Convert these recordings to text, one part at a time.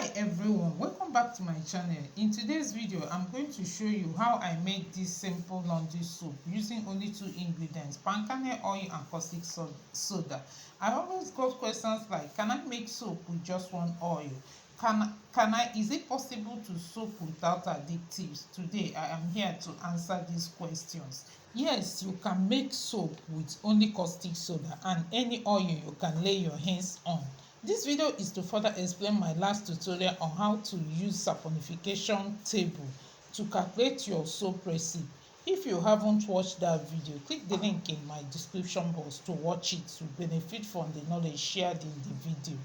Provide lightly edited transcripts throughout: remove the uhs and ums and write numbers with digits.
Hi everyone, welcome back to my channel. In today's video I'm going to show you how I make this simple laundry soap using only two ingredients, palm kernel oil and caustic soda. I always got questions like, can I make soap with just one oil? Is it possible to soap without additives? Today I am here to answer these questions. Yes, you can make soap with only caustic soda and any oil you can lay your hands on. This video is to further explain my last tutorial on how to use saponification table to calculate your soap recipe. If you haven't watched that video, click the link in my description box to watch it to benefit from the knowledge shared in the video.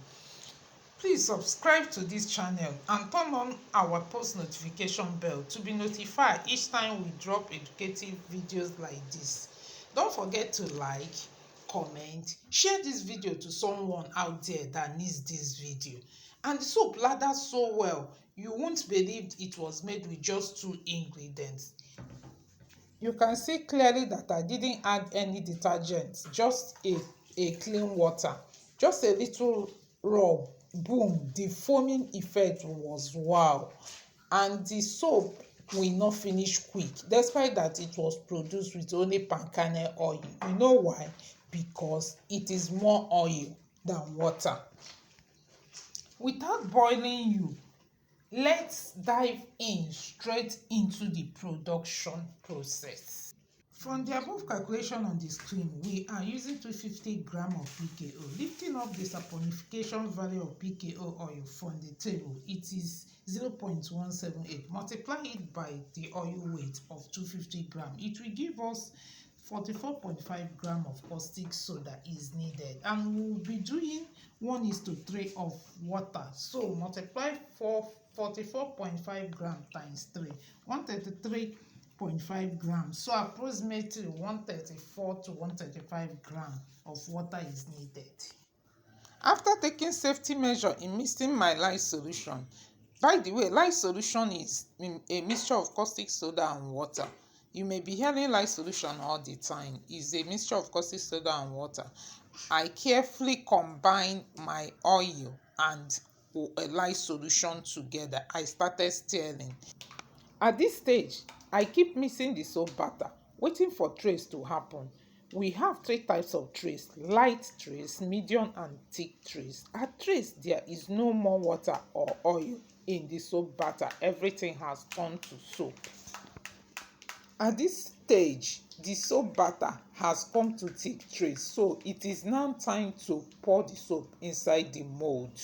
Please subscribe to this channel and turn on our post notification bell to be notified each time we drop educative videos like this. Don't forget to like, comment, share this video to someone out there that needs this video. And the soap lathers so well, you won't believe it was made with just two ingredients. You can see clearly that I didn't add any detergent, just a clean water, just a little rub. Boom, the foaming effect was wow. And the soap will not finish quick, despite that it was produced with only palm kernel oil. You know why? Because it is more oil than water. Without boiling you, let's dive in straight into the production process. From the above calculation on the screen, we are using 250 grams of PKO. Lifting up the saponification value of PKO oil from the table, it is 0.178. Multiply it by the oil weight of 250 grams. It will give us 44.5 grams of caustic soda is needed. And we will be doing 1:3 of water. So multiply 44.5 grams times 3, 133.5 grams. So approximately 134 to 135 grams of water is needed. After taking safety measure in mixing my lye solution, by the way, lye solution is a mixture of caustic soda and water. You may be hearing lye solution all the time. It's a mixture of caustic soda and water. I carefully combine my oil and a lye solution together. I started stirring. At this stage, I keep mixing the soap batter, waiting for trace to happen. We have three types of trace: light trace, medium and thick trace. At trace, there is no more water or oil in the soap batter. Everything has turned to soap. At this stage, the soap batter has come to thick trace, so it is now time to pour the soap inside the mold.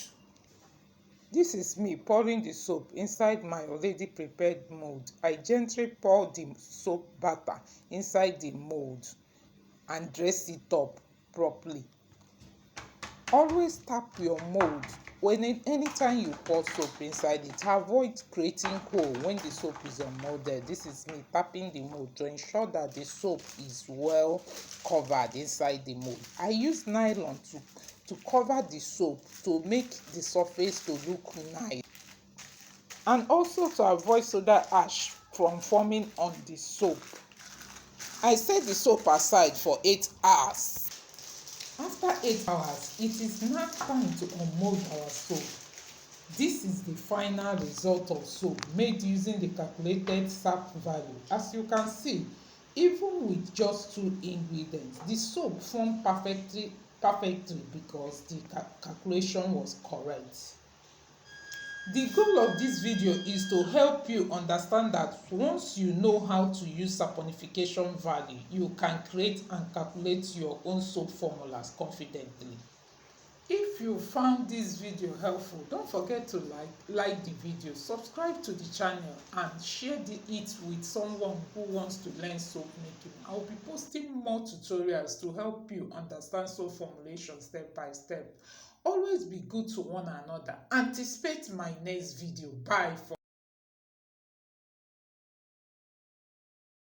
This is me pouring the soap inside my already prepared mold. I gently pour the soap batter inside the mold and dress it up properly. Always tap your mold anytime you pour soap inside it. Avoid creating hole when the soap is unmolded. This is me tapping the mold to ensure that the soap is well covered inside the mold. I use nylon to cover the soap to make the surface to look nice, and also to avoid soda ash from forming on the soap. I set the soap aside for 8 hours. After 8 hours, it is now time to unmold our soap. This is the final result of soap made using the calculated SAP value. As you can see, even with just two ingredients, the soap formed perfectly because the calculation was correct. The goal of this video is to help you understand that once you know how to use saponification value, you can create and calculate your own soap formulas confidently. If you found this video helpful, don't forget to like the video, subscribe to the channel and share it with someone who wants to learn soap making. I will be posting more tutorials to help you understand soap formulation step by step. Always be good to one another. Anticipate my next video. Bye.